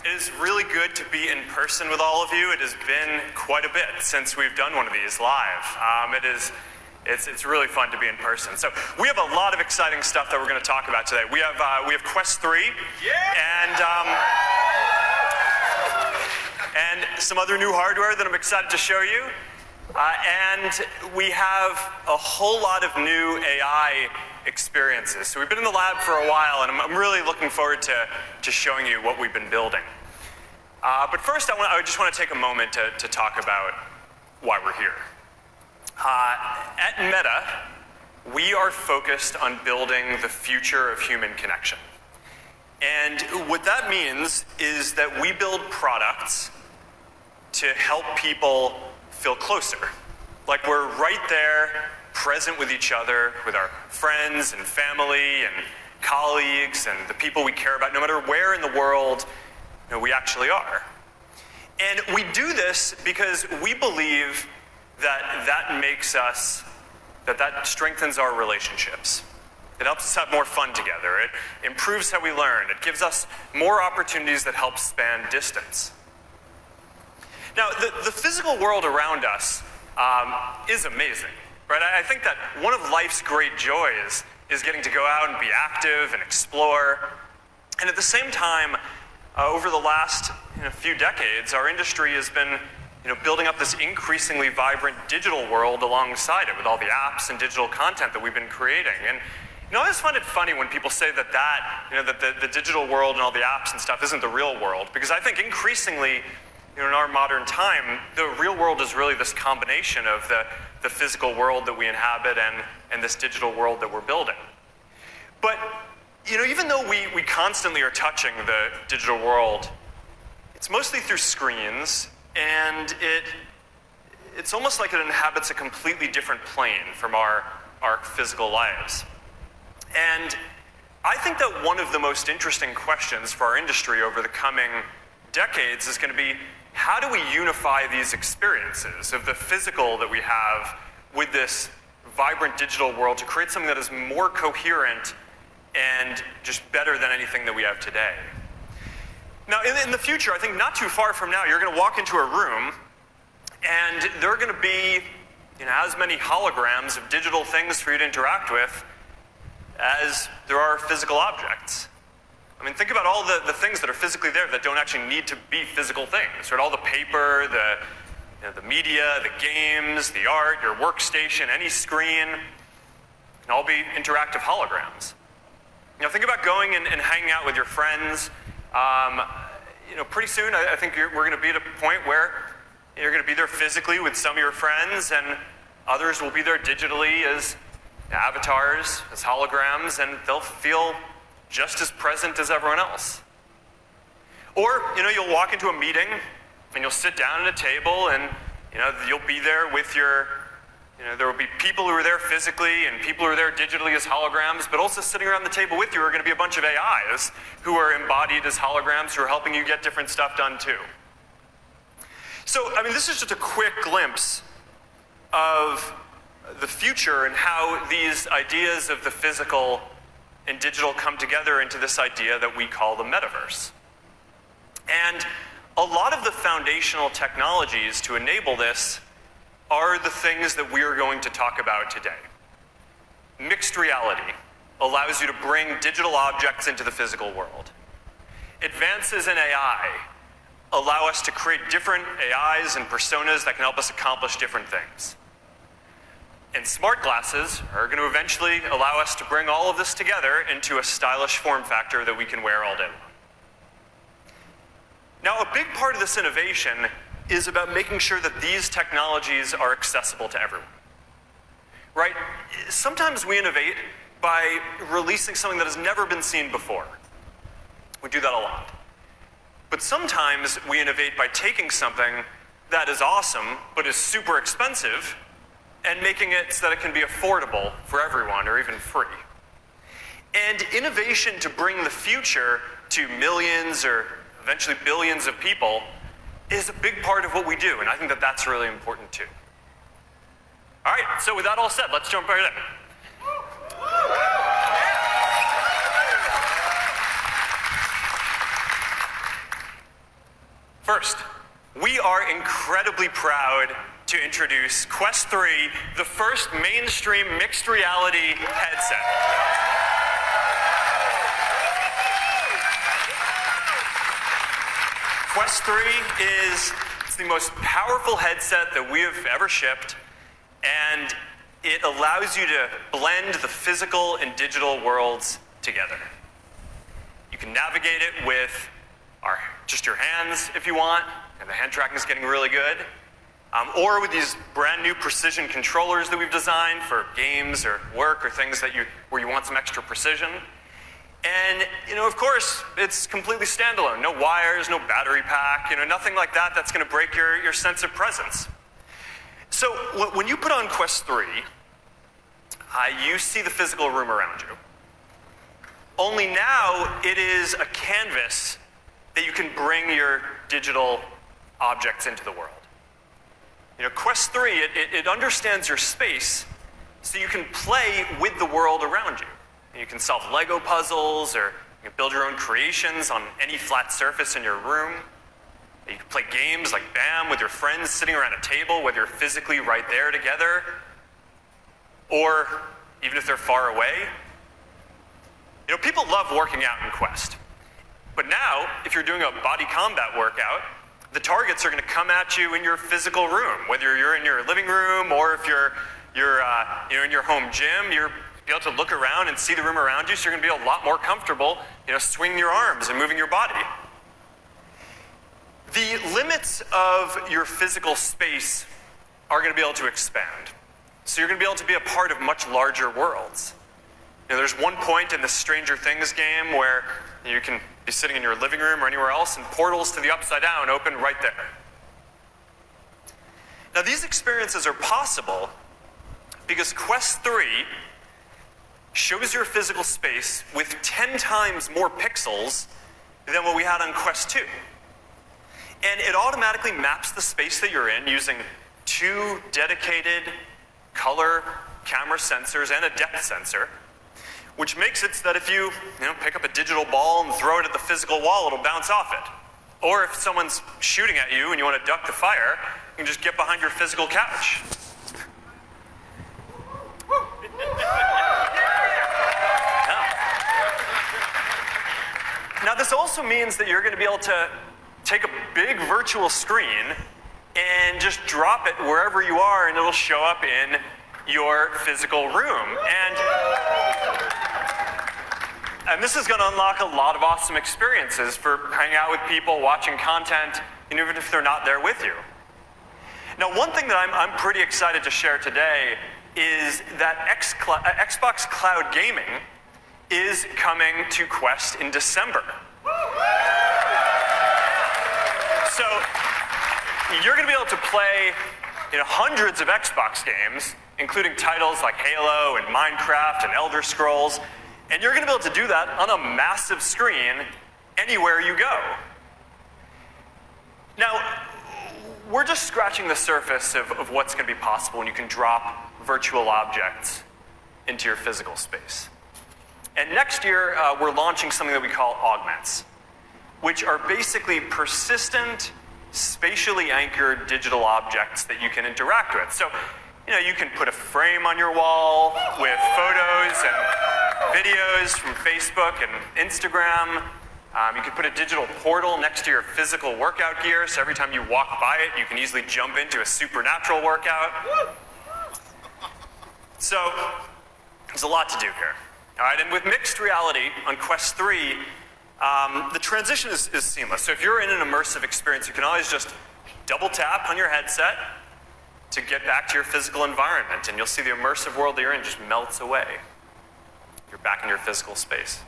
It is really good to be in person with all of you. It has been quite a bit since we've done one of these live. It's really fun to be in person. So we have a lot of exciting stuff that we're going to talk about today. We have Quest 3, and some other new hardware that I'm excited to show you. And we have a whole lot of new AI experiences. So we've been in the lab for a while, and I'm really looking forward to showing you what we've been building. But first, I just want to take a moment to talk about why we're here. At Meta, we are focused on building the future of human connection. And what that means is that we build products to help people feel closer. Like we're right there, present with each other, with our friends and family and colleagues and the people we care about, no matter where in the world we actually are. And we do this because we believe that makes us, that strengthens our relationships. It helps us have more fun together. It improves how we learn. It gives us more opportunities that help span distance. Now, the physical world around us is amazing, right? I think that one of life's great joys is getting to go out and be active and explore. And at the same time, over the last few decades, our industry has been building up this increasingly vibrant digital world alongside it with all the apps and digital content that we've been creating. And I always find it funny when people say that the digital world and all the apps and stuff isn't the real world, because I think increasingly in our modern time, the real world is really this combination of the physical world that we inhabit and this digital world that we're building. But even though we constantly are touching the digital world, it's mostly through screens, and it's almost like it inhabits a completely different plane from our physical lives. And I think that one of the most interesting questions for our industry over the coming decades is going to be, how do we unify these experiences of the physical that we have with this vibrant digital world to create something that is more coherent and just better than anything that we have today? Now, in the future, I think not too far from now, you're going to walk into a room and there are going to be as many holograms of digital things for you to interact with as there are physical objects. I mean, think about all the things that are physically there that don't actually need to be physical things, right? All the paper, the media, the games, the art, your workstation, any screen, can all be interactive holograms. Think about going and hanging out with your friends. Pretty soon, I think we're going to be at a point where you're going to be there physically with some of your friends, and others will be there digitally as avatars, as holograms, and they'll feel just as present as everyone else. Or, you'll walk into a meeting and you'll sit down at a table and, you'll be there with your, there will be people who are there physically and people who are there digitally as holograms, but also sitting around the table with you are going to be a bunch of AIs who are embodied as holograms who are helping you get different stuff done too. So, this is just a quick glimpse of the future and how these ideas of the physical and digital come together into this idea that we call the metaverse. And a lot of the foundational technologies to enable this are the things that we are going to talk about today. Mixed reality allows you to bring digital objects into the physical world. Advances in AI allow us to create different AIs and personas that can help us accomplish different things. And smart glasses are going to eventually allow us to bring all of this together into a stylish form factor that we can wear all day long. Now, a big part of this innovation is about making sure that these technologies are accessible to everyone. Right? Sometimes we innovate by releasing something that has never been seen before. We do that a lot. But sometimes we innovate by taking something that is awesome, but is super expensive, and making it so that it can be affordable for everyone or even free. And innovation to bring the future to millions or eventually billions of people is a big part of what we do, and I think that that's really important too. All right, so with that all said, let's jump right in. First, we are incredibly proud to introduce Quest 3, the first mainstream mixed reality headset. Quest 3 is the most powerful headset that we have ever shipped, and it allows you to blend the physical and digital worlds together. You can navigate it with just your hands if you want, and the hand tracking is getting really good, or with these brand new precision controllers that we've designed for games or work or things where you want some extra precision. And, of course, it's completely standalone. No wires, no battery pack, nothing like that that's going to break your sense of presence. So when you put on Quest 3, you see the physical room around you. Only now it is a canvas that you can bring your digital objects into the world. Quest 3, it understands your space, so you can play with the world around you. You can solve Lego puzzles, or you can build your own creations on any flat surface in your room. You can play games like BAM with your friends sitting around a table, whether you're physically right there together, or even if they're far away. People love working out in Quest. But now, if you're doing a body combat workout, the targets are going to come at you in your physical room, whether you're in your living room or if you're in your home gym. You're be able to look around and see the room around you, so you're going to be a lot more comfortable, swinging your arms and moving your body. The limits of your physical space are going to be able to expand. So you're going to be able to be a part of much larger worlds. There's one point in the Stranger Things game where you can be sitting in your living room or anywhere else, and portals to the Upside Down open right there. Now, these experiences are possible because Quest 3 shows your physical space with 10 times more pixels than what we had on Quest 2. And it automatically maps the space that you're in using 2 dedicated color camera sensors and a depth sensor, which makes it so that if you pick up a digital ball and throw it at the physical wall, it'll bounce off it. Or if someone's shooting at you and you want to duck the fire, you can just get behind your physical couch. Now, this also means that you're going to be able to take a big virtual screen and just drop it wherever you are, and it'll show up in your physical room. And this is going to unlock a lot of awesome experiences for hanging out with people, watching content, even if they're not there with you. Now, one thing that I'm pretty excited to share today is that Xbox Cloud Gaming is coming to Quest in December. So you're going to be able to play hundreds of Xbox games, including titles like Halo and Minecraft and Elder Scrolls, and you're going to be able to do that on a massive screen anywhere you go. Now, we're just scratching the surface of what's going to be possible when you can drop virtual objects into your physical space. And next year, we're launching something that we call augments, which are basically persistent, spatially anchored digital objects that you can interact with. So, you can put a frame on your wall with photos and videos from Facebook and Instagram. You can put a digital portal next to your physical workout gear, so every time you walk by it, you can easily jump into a supernatural workout. So, there's a lot to do here. All right, and with mixed reality on Quest 3, the transition is seamless. So if you're in an immersive experience, you can always just double tap on your headset to get back to your physical environment, and you'll see the immersive world that you're in just melts away. You're back in your physical space.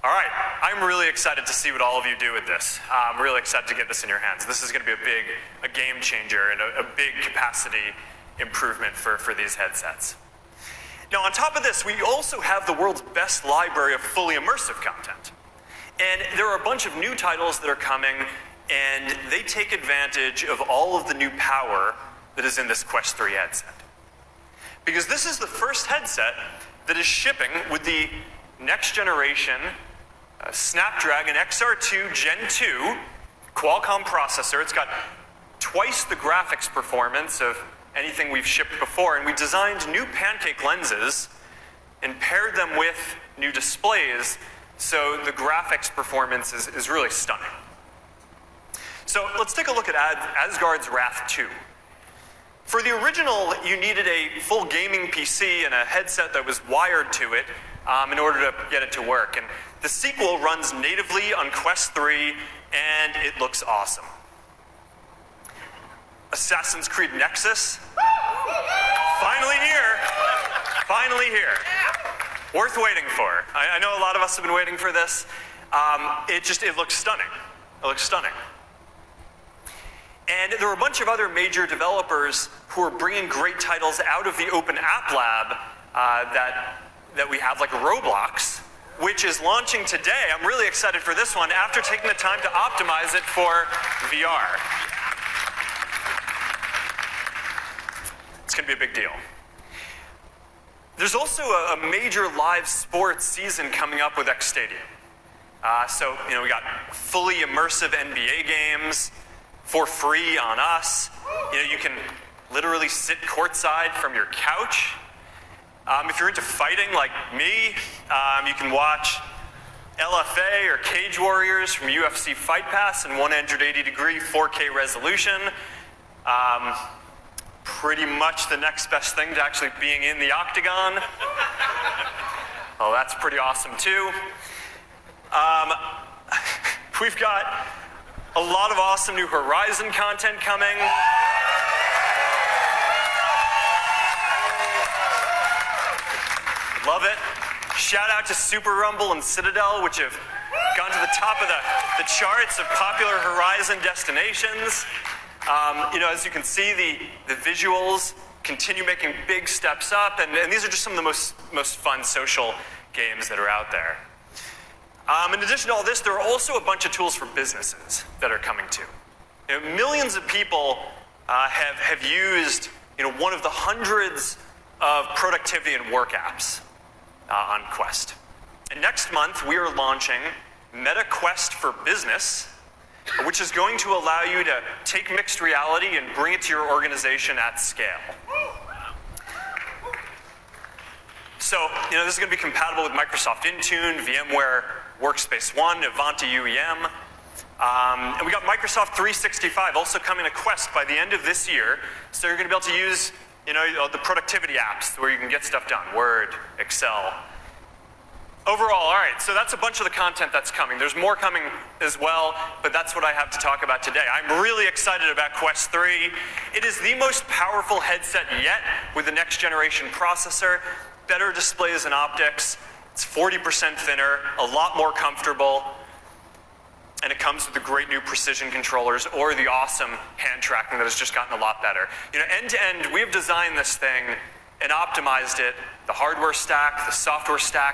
All right, I'm really excited to see what all of you do with this. I'm really excited to get this in your hands. This is going to be a game changer and a big capacity improvement for these headsets. Now, on top of this, we also have the world's best library of fully immersive content. And there are a bunch of new titles that are coming, and they take advantage of all of the new power that is in this Quest 3 headset. Because this is the first headset that is shipping with the next generation Snapdragon XR2 Gen 2 Qualcomm processor. It's got twice the graphics performance of anything we've shipped before, and we designed new pancake lenses and paired them with new displays, so the graphics performance is really stunning. So let's take a look at Asgard's Wrath 2. For the original, you needed a full gaming PC and a headset that was wired to it in order to get it to work. And the sequel runs natively on Quest 3, and it looks awesome. Assassin's Creed Nexus, finally here. Finally here. Worth waiting for. I know a lot of us have been waiting for this. It looks stunning. It looks stunning. And there were a bunch of other major developers who are bringing great titles out of the Open App Lab that we have, like Roblox, which is launching today. I'm really excited for this one after taking the time to optimize it for VR. It's going to be a big deal. There's also a major live sports season coming up with X Stadium. So, we got fully immersive NBA games for free on us. You can literally sit courtside from your couch. If you're into fighting like me, you can watch LFA or Cage Warriors from UFC Fight Pass in 180-degree 4K resolution. Pretty much the next best thing to actually being in the octagon. Oh, that's pretty awesome too. We've got a lot of awesome new Horizon content coming. Love it. Shout out to Super Rumble and Citadel, which have gone to the top of the charts of popular Horizon destinations. As you can see, the visuals continue making big steps up, and these are just some of the most fun social games that are out there. In addition to all this, there are also a bunch of tools for businesses that are coming too. Millions of people have used one of the hundreds of productivity and work apps on Quest. And next month, we are launching Meta Quest for Business, which is going to allow you to take mixed reality and bring it to your organization at scale. So, this is going to be compatible with Microsoft Intune, VMware Workspace ONE, Ivanti UEM. And we got Microsoft 365 also coming to Quest by the end of this year. So you're going to be able to use, the productivity apps where you can get stuff done, Word, Excel. Overall, all right, so that's a bunch of the content that's coming. There's more coming as well, but that's what I have to talk about today. I'm really excited about Quest 3. It is the most powerful headset yet with the next generation processor, better displays and optics. It's 40% thinner, a lot more comfortable, and it comes with the great new precision controllers or the awesome hand tracking that has just gotten a lot better. End to end, we have designed this thing and optimized it, the hardware stack, the software stack,